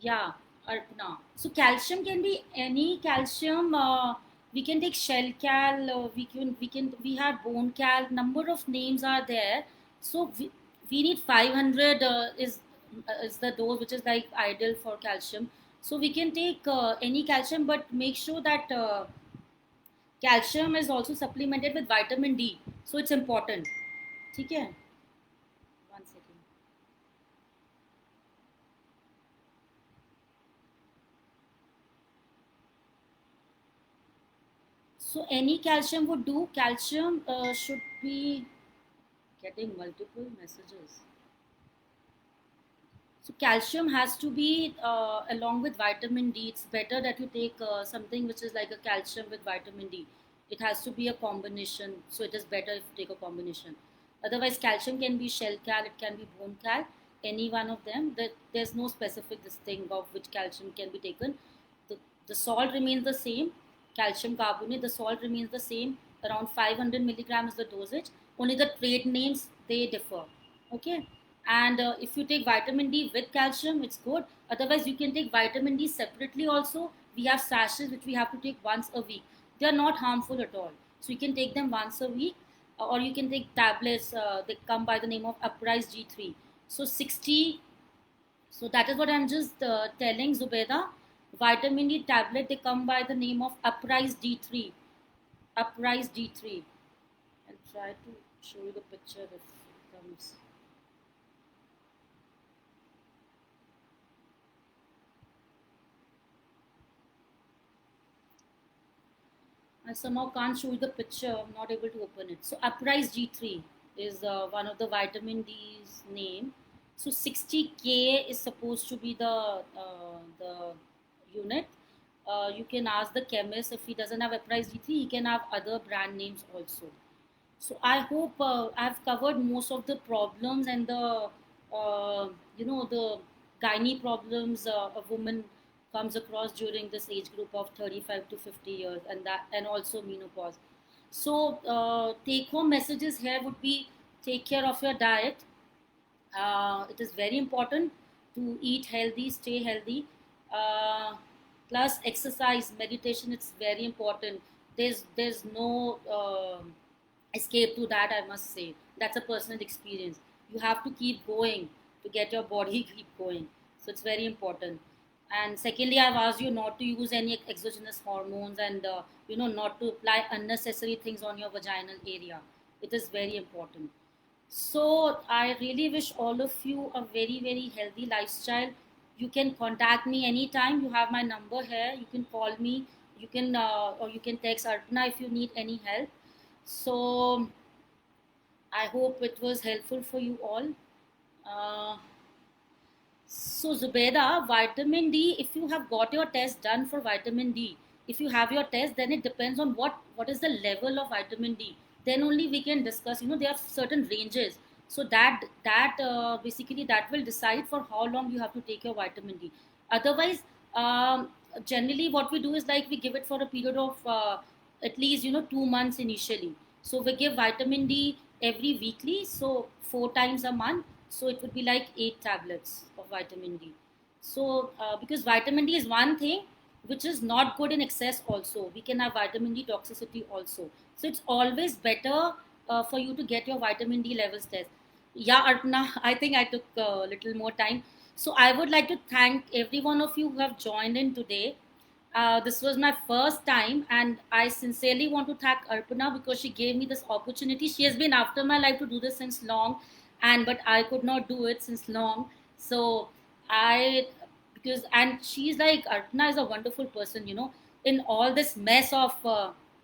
A: Yeah, Arpana. So calcium can be any calcium. We can take shell cal. We have bone cal. Number of names are there. So we need 500 is the dose which is like ideal for calcium. So we can take any calcium, but make sure that calcium is also supplemented with vitamin D. So it's important. ठीक है? One second. So any calcium would do. Calcium should be getting multiple messages. So calcium has to be along with vitamin D. It's better that you take something which is like a calcium with vitamin D. It has to be a combination. So it is better if you take a combination. Otherwise, calcium can be shell cal, it can be bone cal, any one of them. There's no specific this thing of which calcium can be taken. The, the salt remains the same. Calcium carbonate, the salt remains the same. Around 500 milligrams is the dosage. Only the trade names they differ. Okay. And if you take vitamin D with calcium, it's good. Otherwise, you can take vitamin D separately also. We have sachets which we have to take once a week. They are not harmful at all. So you can take them once a week, or you can take tablets. They come by the name of Uprise G3. So 60. So that is what I'm just telling Zubeda. Vitamin D tablet, they come by the name of Uprise D3. Uprise D3. I'll try to show you the picture if it comes. I somehow can't show you the picture. I'm not able to open it. So Uprise G3 is one of the vitamin D's name. So 60K is supposed to be the unit. You can ask the chemist if he doesn't have Uprise G3, he can have other brand names also. So I hope I've covered most of the problems and the the gynae problems a woman comes across during this age group of 35 to 50 years, and also menopause. So take home messages here would be: take care of your diet. It is very important to eat healthy, stay healthy. Uh, Plus exercise, meditation. It's very important. There's no escape to that. I must say that's a personal experience. You have to keep going to get your body keep going. So it's very important. And secondly, I've asked you not to use any exogenous hormones, and not to apply unnecessary things on your vaginal area. It is very important. So I really wish all of you a very, very healthy lifestyle. You can contact me anytime. You have my number here. You can call me. You can or you can text Arpana if you need any help. So I hope it was helpful for you all. Uh, so Zubeda, vitamin D. If you have got your test done for vitamin D, if you have your test, then it depends on what is the level of vitamin D. Then only we can discuss. There are certain ranges, so that basically that will decide for how long you have to take your vitamin D. Otherwise, generally what we do is like we give it for a period of at least 2 months initially. So we give vitamin D every weekly, so 4 times a month. So it would be like 8 tablets of vitamin D. So because vitamin D is one thing which is not good in excess also. We can have vitamin D toxicity also. So it's always better for you to get your vitamin D levels test. Yeah, Arpana, I think I took a little more time. So I would like to thank every one of you who have joined in today. This was my first time, and I sincerely want to thank Arpana because she gave me this opportunity. She has been after my life to do this since long, and but I could not do it since long. So I because and she's like Arpana is a wonderful person. In all this mess of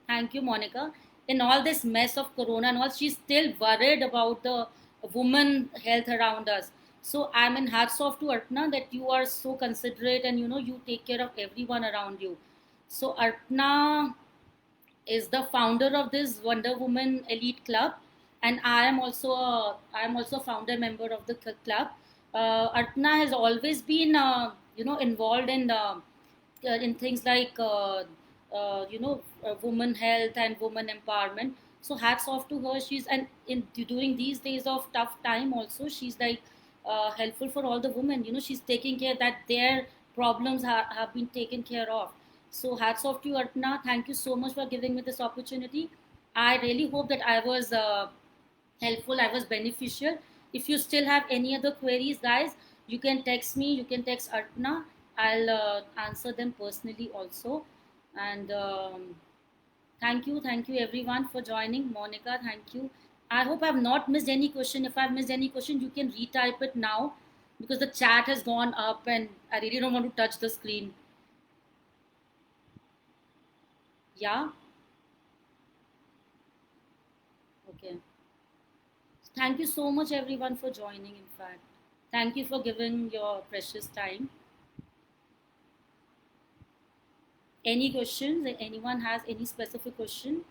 A: thank you, Monica. In all this mess of Corona and all, she's still worried about the woman health around us. So I'm in hats off to Arpana that you are so considerate, and you take care of everyone around you. So Arpana is the founder of this Wonder Woman Elite Club, and I am also a founder member of the club. Arpana has always been involved in things like woman health and woman empowerment. So hats off to her. She's and in during these days of tough time also, she's like helpful for all the women. She's taking care that their problems have been taken care of. So hats off to you, Arpana. Thank you so much for giving me this opportunity. I really hope that I was helpful, I was beneficial. If you still have any other queries, guys, you can text me, you can text Arpana. I'll answer them personally also. And thank you everyone for joining. Monica, thank you. I hope I've not missed any question. If I've missed any question, you can retype it now because the chat has gone up and I really don't want to touch the screen. Yeah? Okay. Thank you so much, everyone, for joining. In fact, thank you for giving your precious time. Any questions? Anyone has any specific question?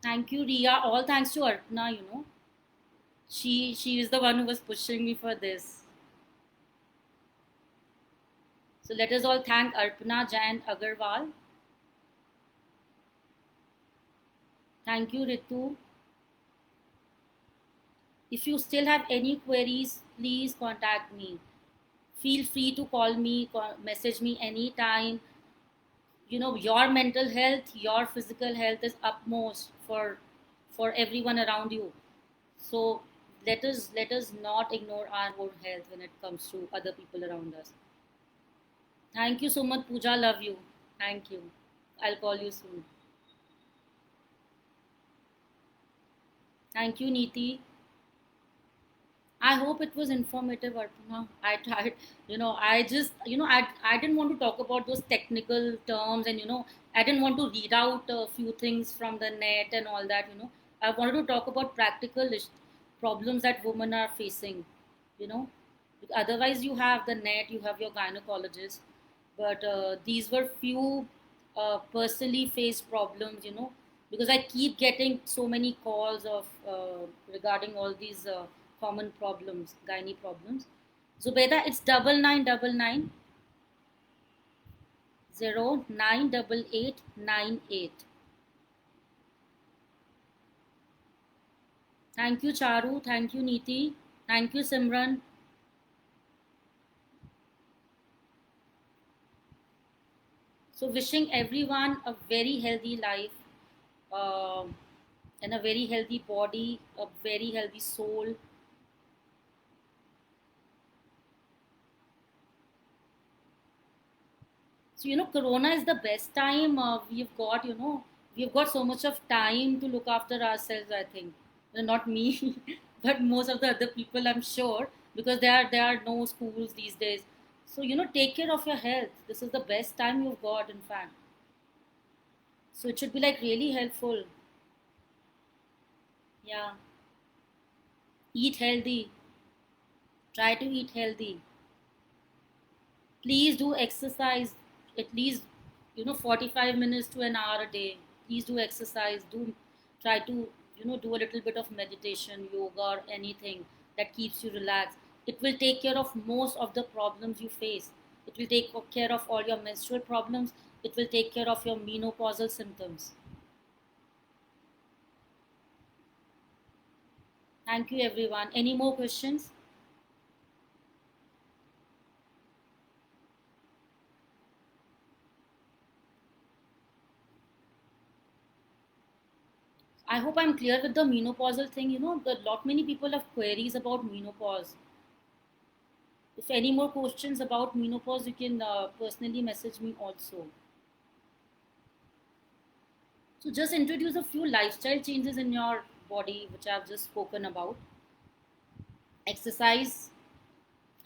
A: Thank you, Ria. All thanks to Arpana, you know. She is the one who was pushing me for this. So let us all thank Arpana Jain Agarwal. Thank you, Ritu. If you still have any queries, please contact me. Feel free to call me, message me anytime. You know, your mental health, your physical health is upmost for everyone around you. So let us not ignore our own health when it comes to other people around us. Thank you so much, Pooja. Love you. Thank you. I'll call you soon. Thank you, Neeti. I hope it was informative, Arpana. I tried, I didn't want to talk about those technical terms and, I didn't want to read out a few things from the net and all that. I wanted to talk about practical problems that women are facing, you know. Otherwise, you have the net, you have your gynecologist, but these were few personally faced problems, because I keep getting so many calls of regarding all these common problems, gynae problems. Zubeda, it's 9999 098898. Thank you, Charu. Thank you, Neeti. Thank you, Simran. So, wishing everyone a very healthy life, uh, and a very healthy body, a very healthy soul. So, Corona is the best time we've got so much of time to look after ourselves, I think. Not me, but most of the other people, I'm sure, because there are no schools these days. So, take care of your health. This is the best time you've got, in fact. So, it should be like really helpful. Yeah. Eat healthy. Try to eat healthy. Please do exercise at least 45 minutes to an hour a day. Please do exercise. Do try to do a little bit of meditation, yoga, or anything that keeps you relaxed. It will take care of most of the problems you face. It will take care of all your menstrual problems. It will take care of your menopausal symptoms. Thank you, everyone. Any more questions? I hope I'm clear with the menopausal thing. The lot many people have queries about menopause. If any more questions about menopause, you can personally message me also. So just introduce a few lifestyle changes in your body, which I've just spoken about. Exercise,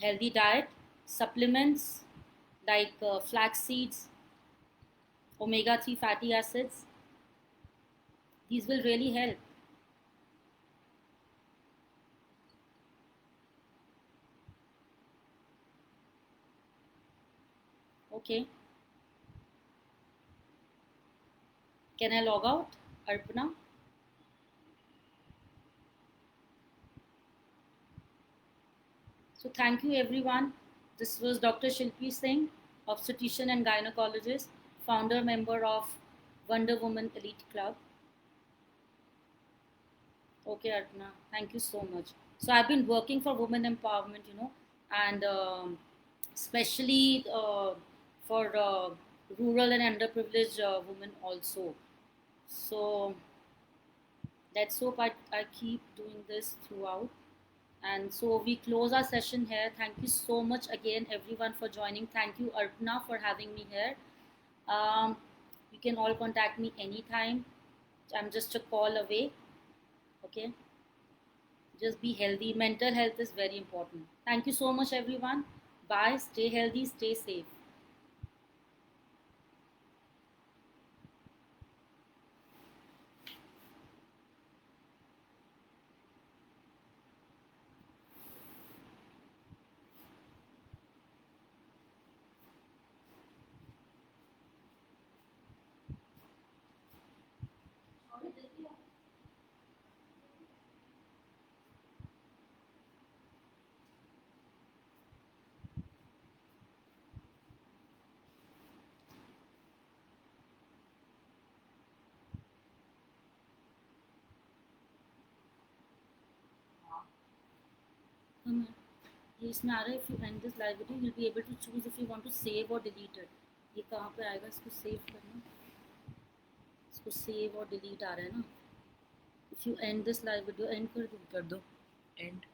A: healthy diet, supplements like flax seeds, omega-3 fatty acids. These will really help. Okay. Can I log out, Arpana? So thank you everyone. This was Dr. Shilpi Singh, obstetrician and gynecologist, founder member of Wonder Woman Elite Club. Okay, Arpana, thank you so much. So I've been working for women empowerment, and especially for rural and underprivileged women also. So let's hope I keep doing this throughout. And so we close our session here. Thank you so much again, everyone, for joining. Thank you, Arpana, for having me here. Um, you can all contact me anytime. I'm just a call away. Okay. Just be healthy. Mental health is very important. Thank you so much, everyone. Bye. Stay healthy. Stay safe. ये इसमें आ रहा है, if you end this live video you'll be able to choose if you want to save or delete it. ये कहाँ पे आएगा, इसको save करना, इसको सेव और डिलीट आ रहा है ना. If you end this live video, end कर दो.
B: end